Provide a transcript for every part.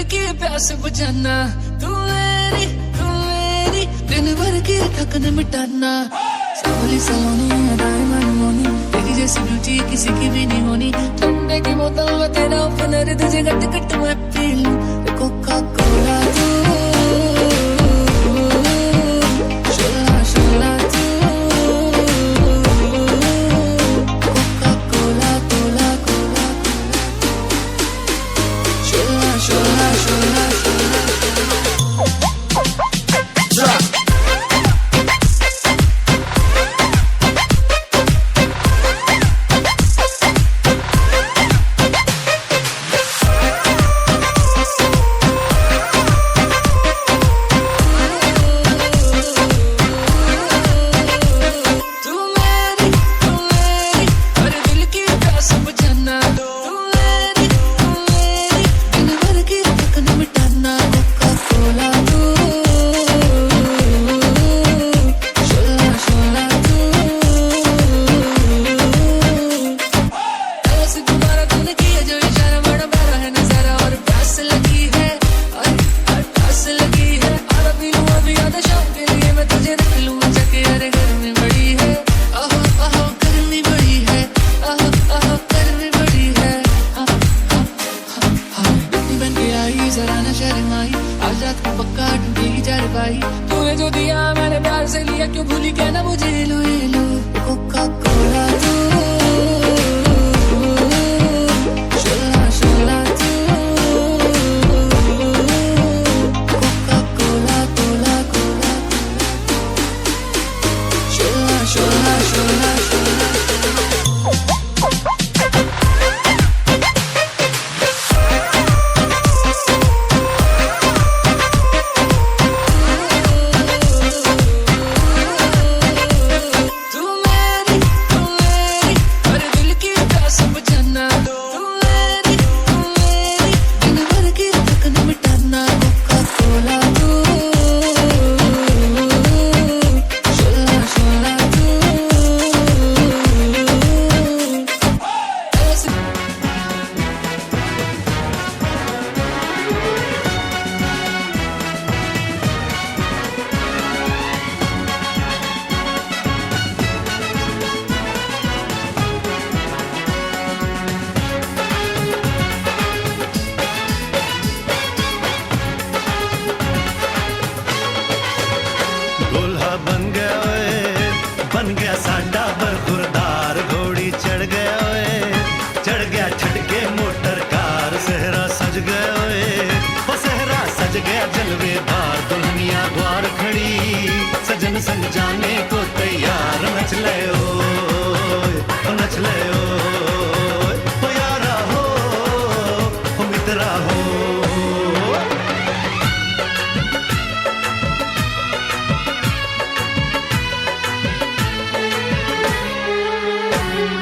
की प्यास बुझाना, तू मेरी दिन भर की थकन मिटाना। सावली सलोनी अदाएं मनमोनी, तेरी जैसी ब्यूटी किसी की भी नहीं होनी। ठंडे की बोतल में तेरा ओपनर, तुझे गट गट मैं पी लूं। कोका कोला तू, शोला शोला तू, कोका कोला कोला कोला, शोला शोला शोला शोला। तूने जो दिया मैंने प्यार से लिया, क्यों भूली कहना मुझे लो ये लो। कोका कोला तू, शोला शोला तू, कोका कोला कोला कोला, शोला शोला शोला शोला। बन गया साडा बरखुरदार, घोड़ी चढ़ गया ओए, चढ़ गया छटके मोटर कार। सहरा सज गया ओए, वो सहरा सज गया जलवेदार। दुल्हनिया द्वार खड़ी, सजन संग जाने को तैयार। नच ले ओए, नच ले ओए, ओ यारा हो, ओ मित्रा हो।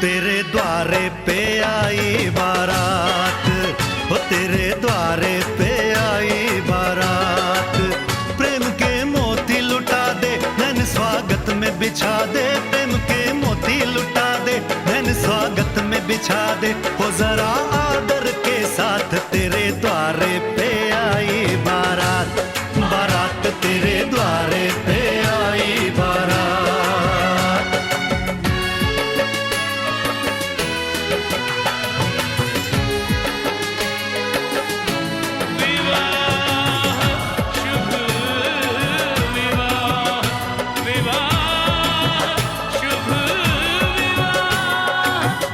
तेरे द्वारे पे आई बारात, वो तेरे द्वारे पे आई बारात। प्रेम के मोती लुटा दे, नैन स्वागत में बिछा दे। प्रेम के मोती लुटा दे, नैन स्वागत में बिछा दे। हो जरा आदर के साथ तेरे द्वारे पे आई बारात। बारात तेरे द्वारे पे आई बारात।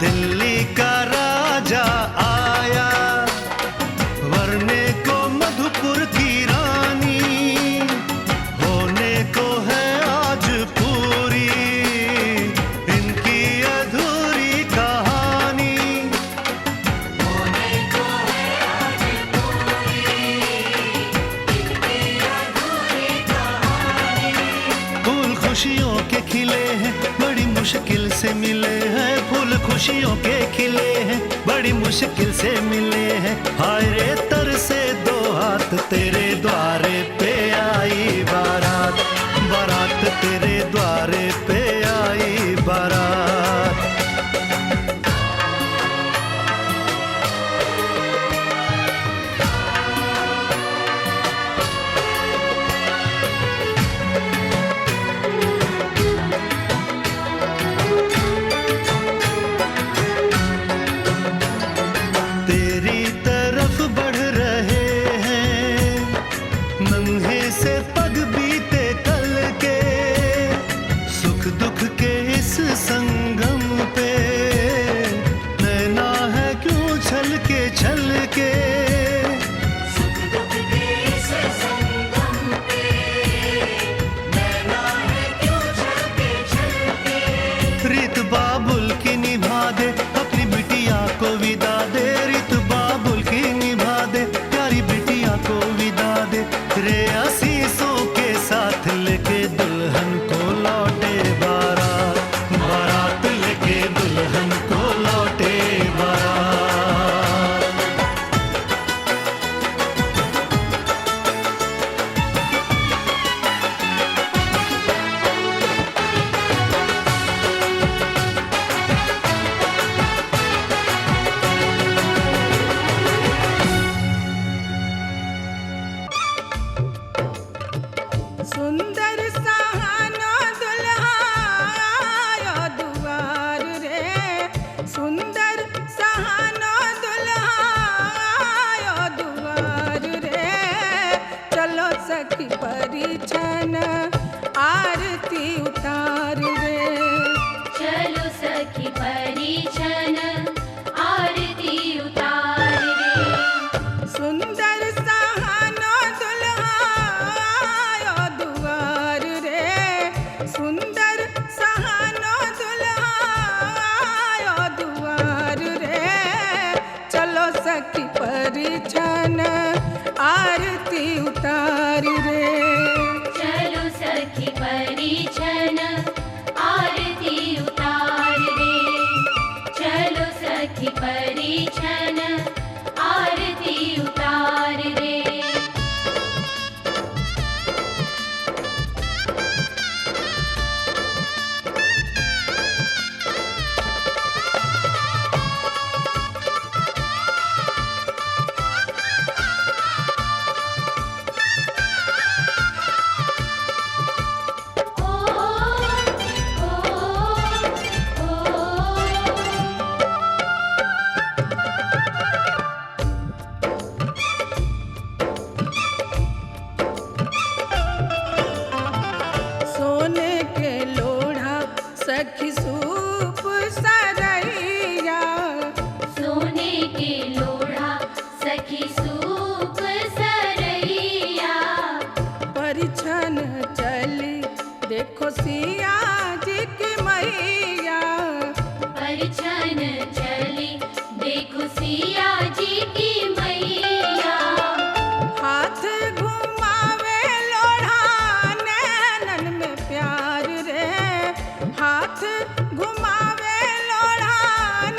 दिल्ली का राजा आया, वरने को मधुपुर की रानी। होने को है आज पूरी इनकी अधूरी कहानी। होने को है आज पूरी इनकी अधूरी कहानी। फूल खुशियों के खिले हैं, बड़ी मुश्किल से मिले हैं। फूल खुशियों के खिले हैं, बड़ी मुश्किल से मिले हैं। हाय रे तर से दो हाथ, तेरे द्वारे पे आई बारात। बारात तेरे द्वारे पे आई बारात। सुंदर सहानो दुल्हा आयो दुआर रे, सुंदर सहानो दुल्हा आयो दुआर रे। चलो सखी परिछन आरती उतार रे, चलो सखी परिछन आरती उतार रे। सुंदर सहानो दुल्हा आयो दुआर रे, सुंदर सहानो दुल्हा आयो दुआर रे। चलो सखी परिछन आरती उतार रे, चलो सखी परिछन आरती उतार रे, चलो सखी परिछन आरती उतार रे। सोने के लोढ़ा सखी सूप सरैया, सोने के लोढ़ा सखी सूप सरैया, परिछन चली देखो सिया जी की मैया, परिछन चली देखो सिया जी की मैया। हाथ घुमावे लोढ़ा नैनन में प्यार रे, हाथ घुमावे लोढ़ा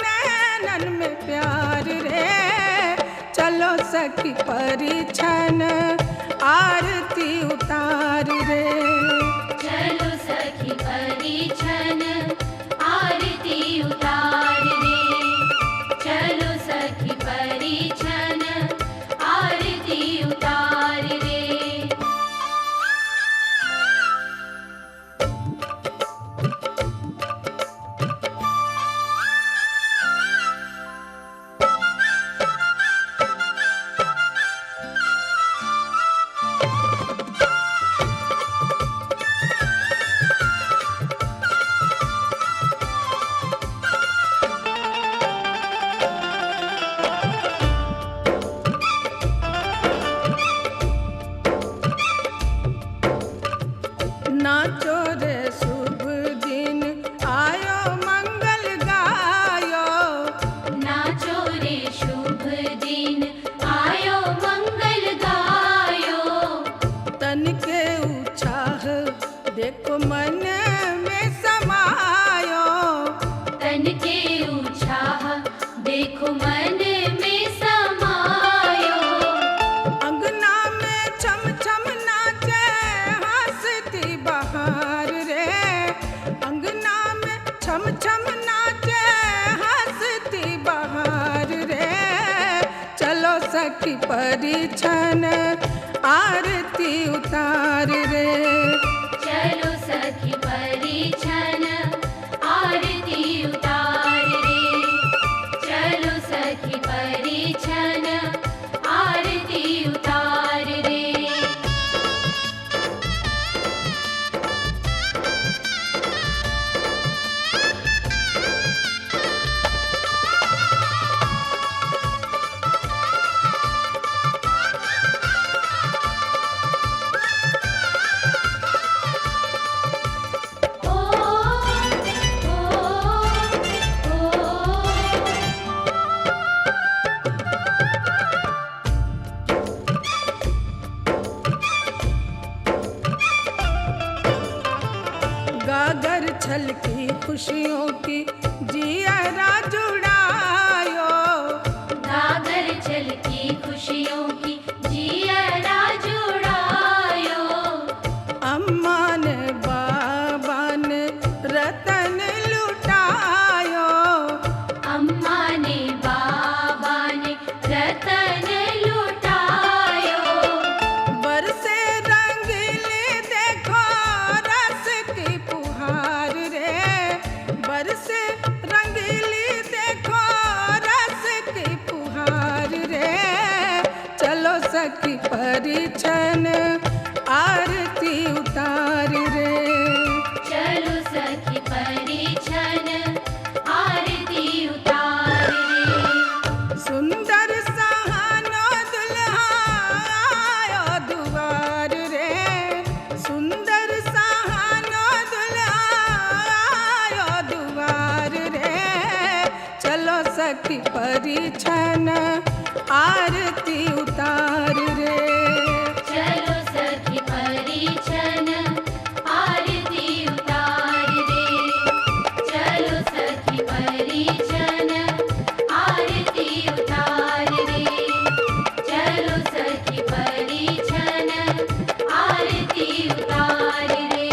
नैनन में प्यार रे। चलो सखी परिछन आरती उतार रे, चलो सखी परिछन आरती उतार रे, चलो सखी परिछन आरती उतार रे। नाचो रे शुभ दिन आयो मंगल गायो, नाचो रे शुभ दिन आयो मंगल गायो, तन के उत्साह देखो मन में समायो, तन के उत्साह देखो मन में समायो। अंगना में छम छम नाचे हंसती बहार रे, अंगना में छम छम नाचे हंसती बहार रे। चलो सखी परिछन आरती उतार रे, चलो सखी परिछन आरती उतार रे, चलो सखी परिछन आरती उतार रे। गागर छलकी खुशियों की जियरा जुड़ायो, गागर छलकी खुशियों की जियरा जुड़ायो, अम्मा ने बाबा ने रतन लुटायो, अम्मा ने बाबा ने रतन लुटायो, बरसे रंगीले देख सखी परिछन आरती उतार रे। चलो सखी परिछन आरती उतार रे। सुंदर सहानो दुल्हा आयो दुआर रे। सुंदर सहानो दुल्हा आयो दुआर रे। चलो सखी परिछन आरती उतार रे। चलो सखी परिछन आरती उतार रे। चलो सखी परिछन आरती उतार रे। चलो सखी परिछन आरती उतार रे।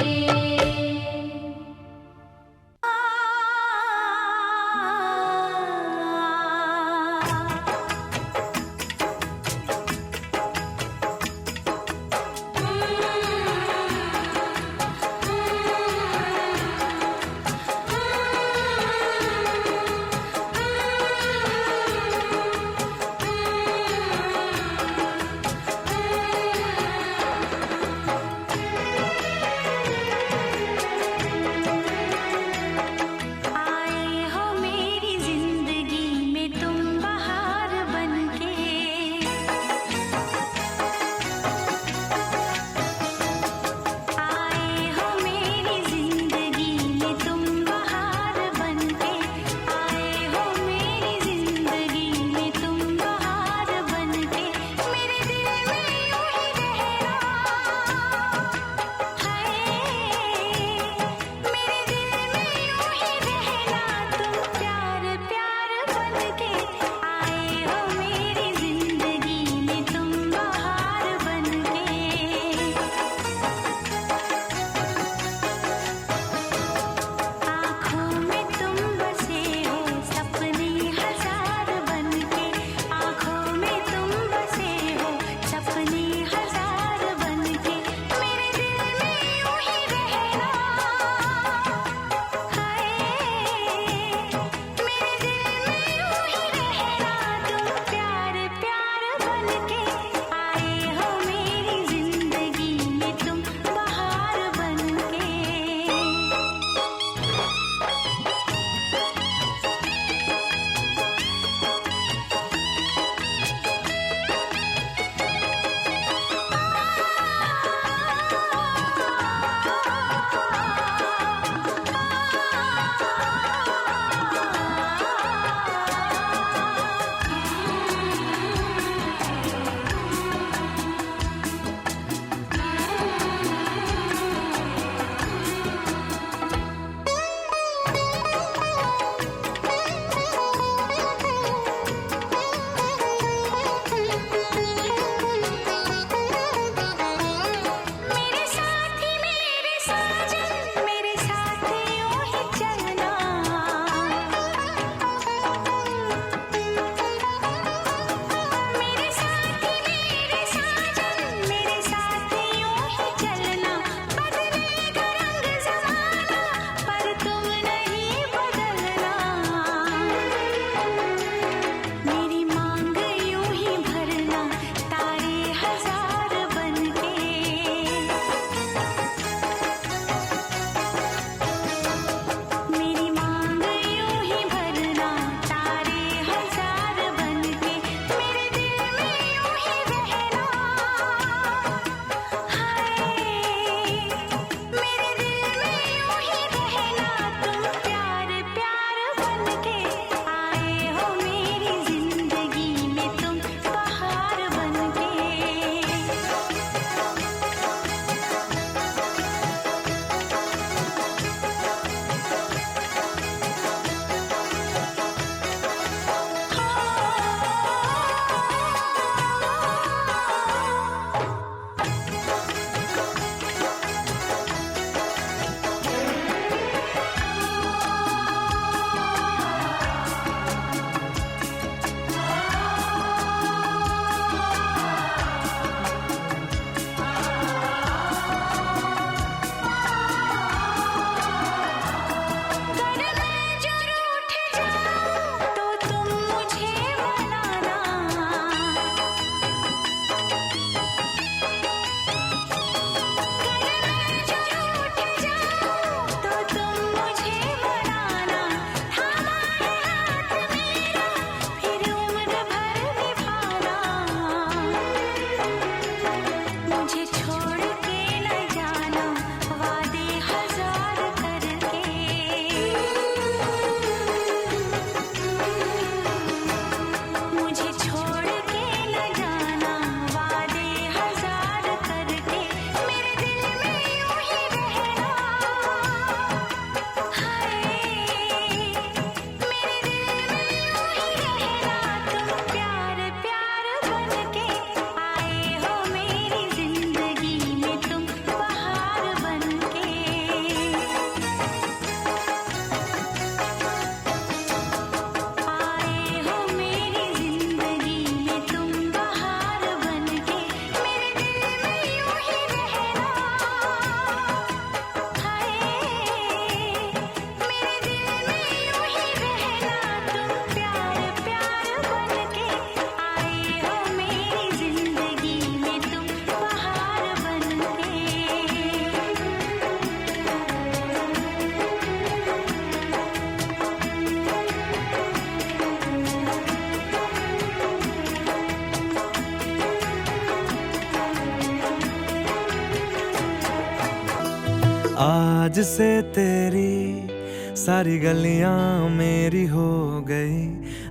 आज से तेरी सारी गलियां मेरी हो गई,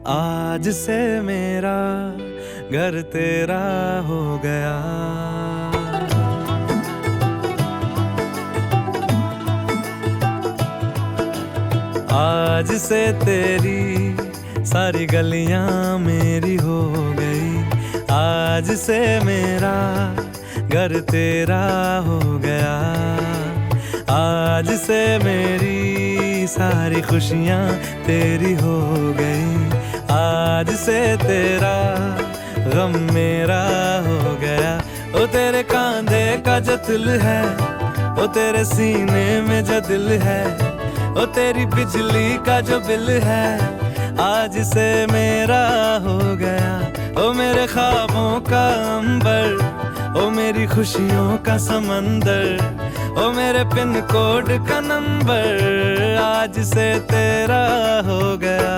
आज से मेरा घर तेरा हो गया। आज से तेरी सारी गलियां मेरी हो गई, आज से मेरा घर तेरा हो गया। आज से मेरी सारी खुशियां तेरी हो गई, आज से तेरा गम मेरा हो गया। ओ तेरे कांधे का जो दिल है, ओ तेरे सीने में जो दिल है, ओ तेरी बिजली का जो बिल है, आज से मेरा हो गया। ओ मेरे ख्वाबों का अंबर, ओ मेरी खुशियों का समंदर, ओ मेरे पिन कोड का नंबर, आज से तेरा हो गया।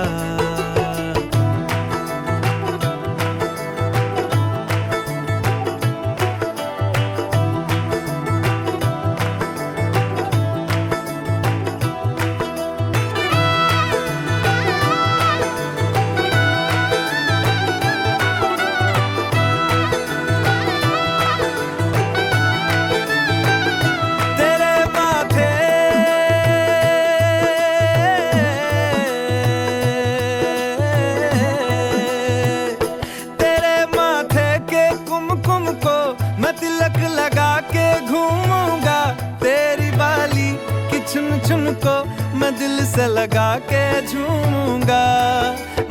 को मैं दिल से लगा के झूमूंगा।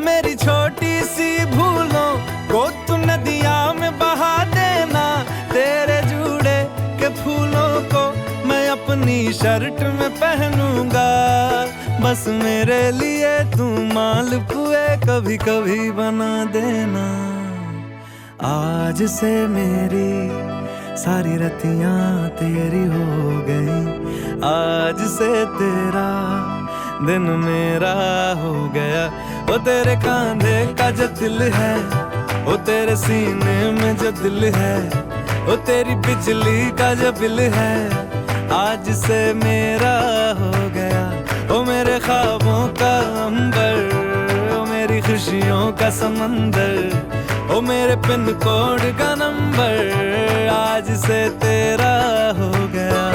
मेरी छोटी सी भूलों को तू नदिया में बहा देना, तेरे जुड़े के फूलों को मैं अपनी शर्ट में पहनूंगा। बस मेरे लिए तू मालपुए कभी कभी बना देना। आज से मेरी सारी रतियां तेरी हो गई, आज से तेरा दिन मेरा हो गया। वो तेरे कांधे का जो दिल है, वो तेरे सीने में जो दिल है, वो तेरी बिजली का जो बिल है, आज से मेरा हो गया। वो मेरे ख्वाबों का अंबर, वो मेरी खुशियों का समंदर, ओ मेरे पिन कोड का नंबर, आज से तेरा हो गया।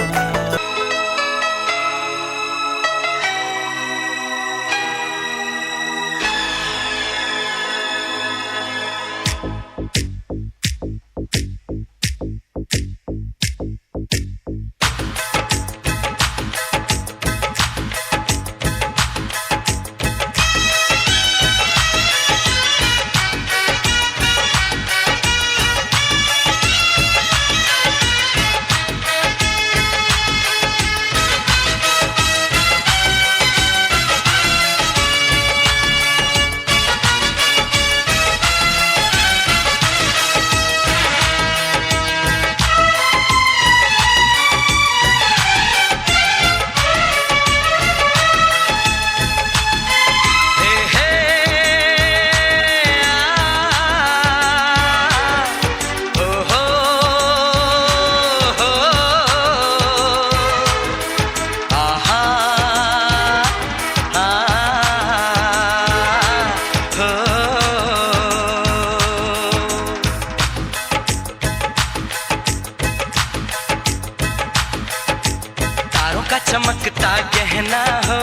चमकता गहना हो,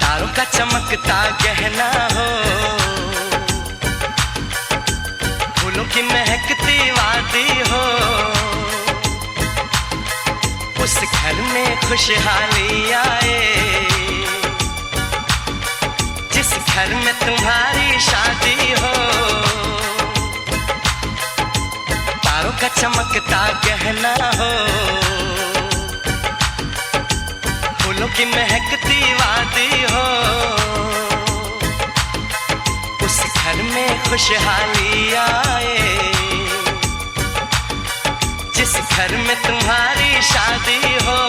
तारों का चमकता गहना हो, फूलों की महकती वादी हो, उस घर में खुशहाली आए जिस घर में तुम्हारी शादी हो। तारों का चमकता गहना हो, फूलों की महकती वादी हो, उस घर में खुशहाली आए जिस घर में तुम्हारी शादी हो।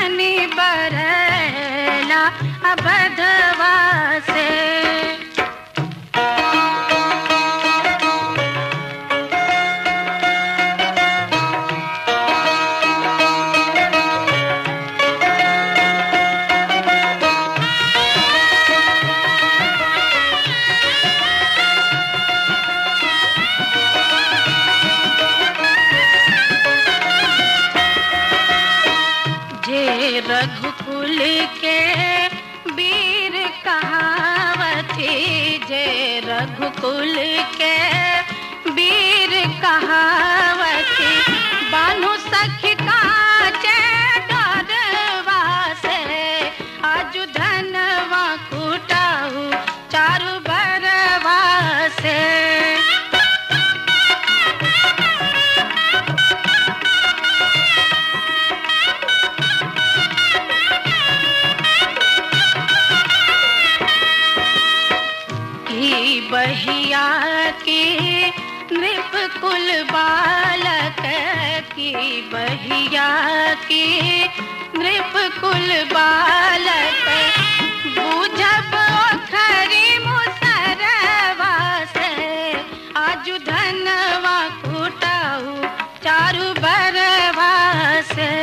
पानी बरला अबधवा से। रघुकुल के वीर कहावती, जय रघुकुल के वीर कहावती, बानु सखी काचे डरवा से, आजु धनवा कुटाऊ चारु बरवा से। बहिया की नृप कुल बालक की, बहिया की नृप कुल बालक, बूझब खरी मुसरवा से, आजु धनवा कुटाऊ चारु बरवा से।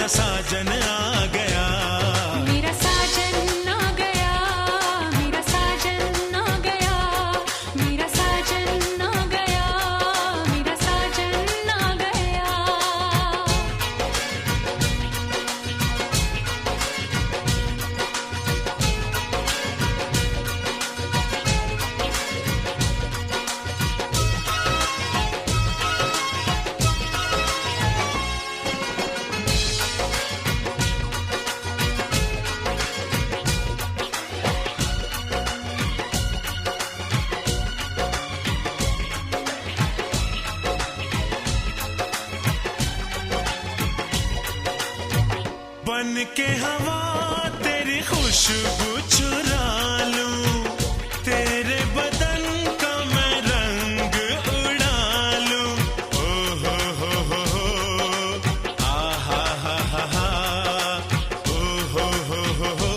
मेरा साजन आ गया, मेरा साजन आ गया, मेरा साजन आ गया, मेरा साजन आ गया, मेरा साजन आ गया। बन के हवा तेरी खुशबू चुरा लूं, तेरे बदन का मैं रंग उड़ा लूं। ओ हो आ हा हा हा हा, ओ हो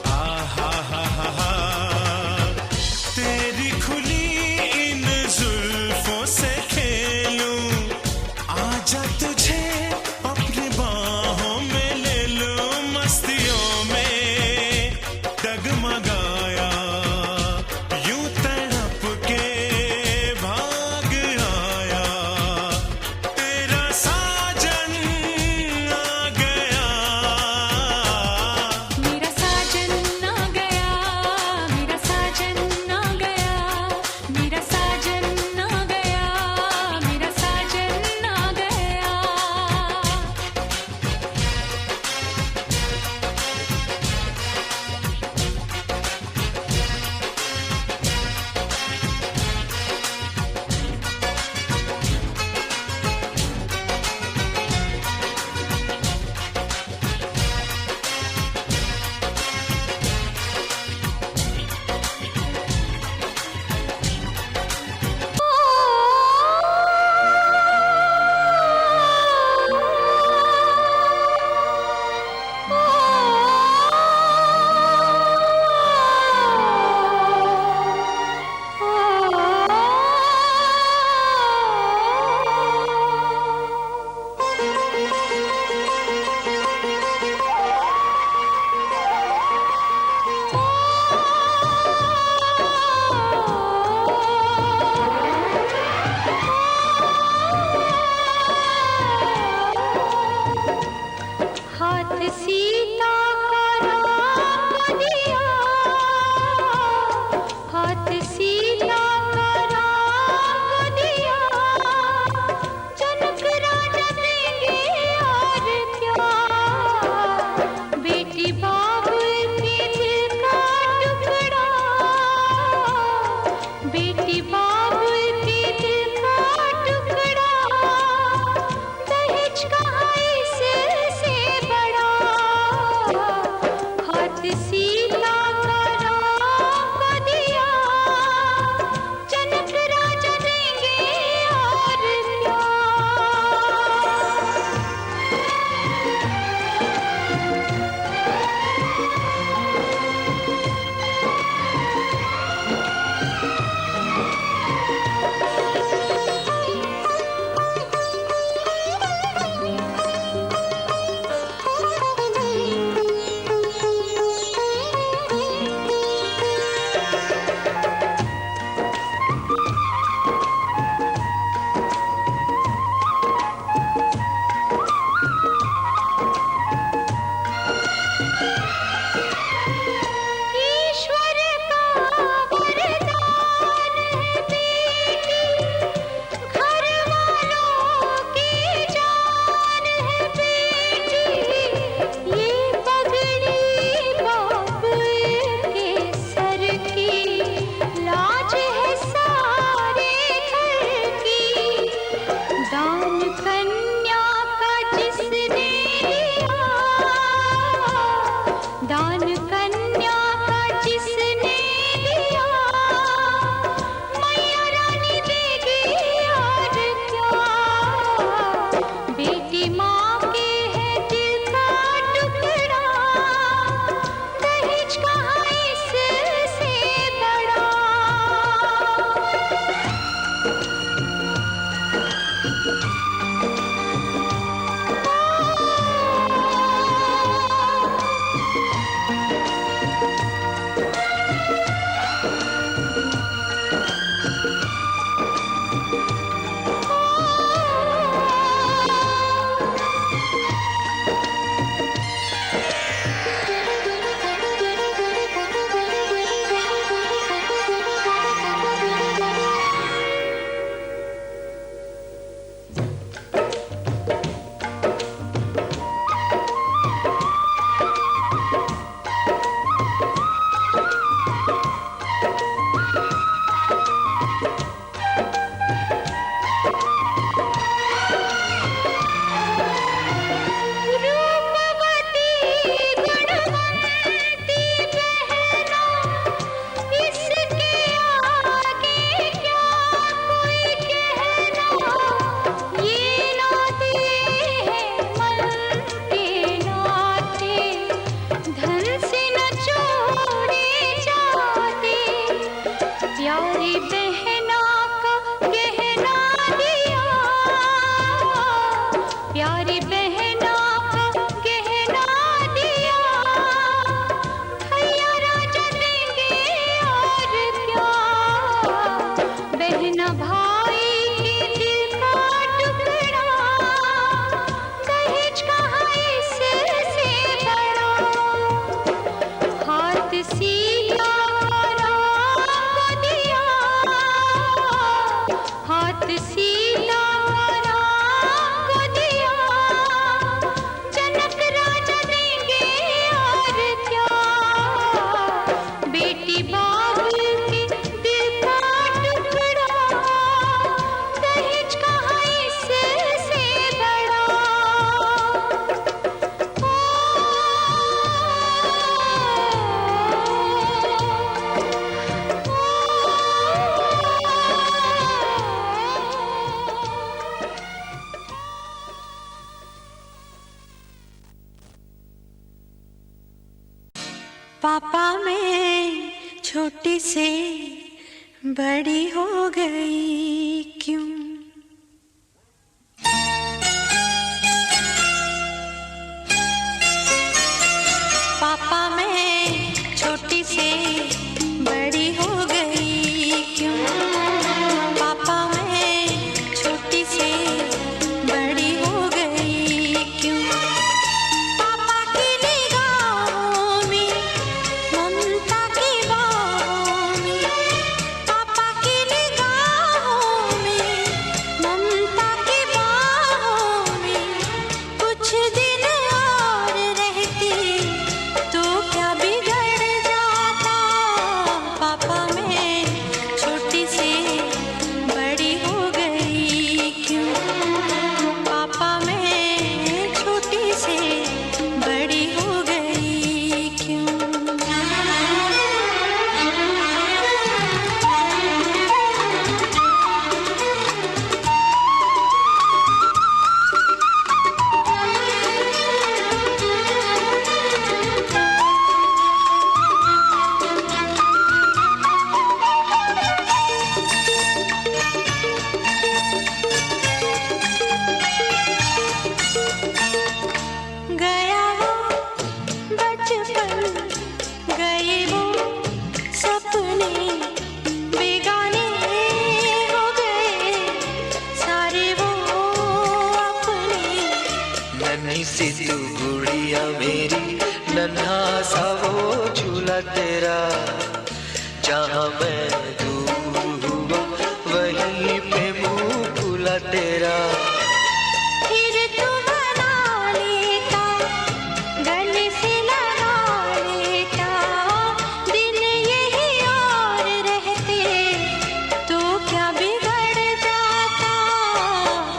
आ हा हा हा हा। तेरी खुली इन जुल्फों से खेलूं, आजा तुझे अपनी बाहों में ले लूं, मस्तियों में डगमगाया, यूं तड़प के भाग आया, तेरा साजन आ गया, मेरा साजन आ गया, मेरा साजन आ गया, मेरा साजन आ गया, मेरा साजन आ गया। हाथ सीता का राम दिया, हाथ सीता का राम दिया, जनक राजा देंगे और क्या, बेटी बाबुल के दिल का टुकड़ा, बेटी बाबुल के दिल का टुकड़ा, दहेज कहाँ इससे बड़ा, प्यारी बहना को गहना दिया, भैया राजा देंगे और क्या। बहना भाई के दिल का टुकड़ा, दहेज कहाँ इससे बड़ा। हाथ सीता राम को दिया, हाथ सीता राम को दिया, जनक राजा देंगे और क्या। बेटी बाबू के दिल का टुकड़ा, दहेज कहाँ इससे बड़ा। पापा मैं छोटी से बड़ी हो गई क्यों। पापा मैं छोटी से बड़ी हो गई क्यों। पापा मैं छोटी से बड़ी हो गई क्यों। पापा की निगाहों में ममता की बाहों में, पापा की निगाहों में ममता की बाहों में, कुछ दिन और रहती तो क्या बिगड़ जाता। पापा मैं छोटी से बड़ी हो गई क्यों। पापा मैं छोटी से बड़ी हो गई क्यों। गया वो बचपन, गए वो सपने, बेगाने हो गए सारे वो अपने। नन्ही सी तू गुड़िया मेरी, नन्हा सा वो झूला तेरा, जहाँ मैं दूर हुआ वहीं पे मुँह खुला तेरा। फिर तू बना लेता, गले से लगा लेता, दिन यही और रहते तो क्या बिगड़ जाता।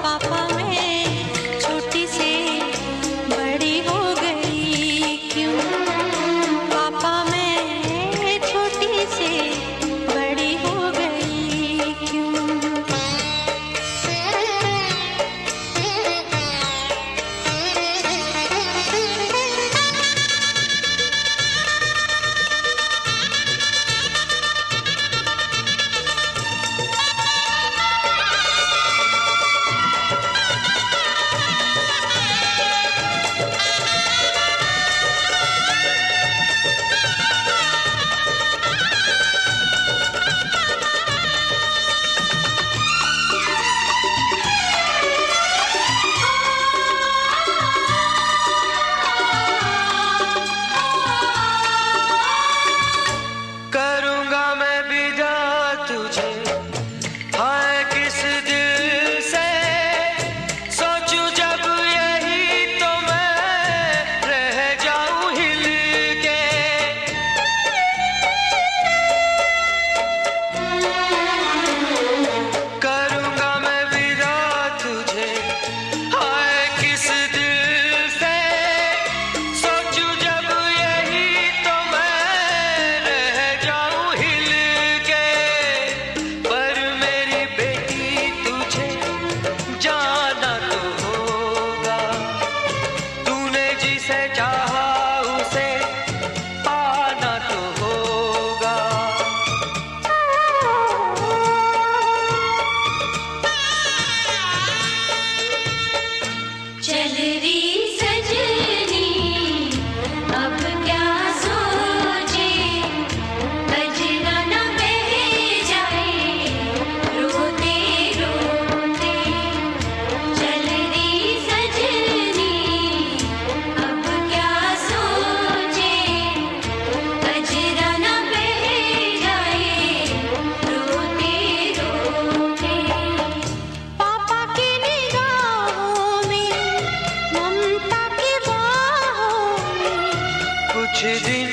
पापा मैं छोटी से बड़ी हो गई क्यों। पापा मैं छोटी से बड़ी हो गई क्यों। दिन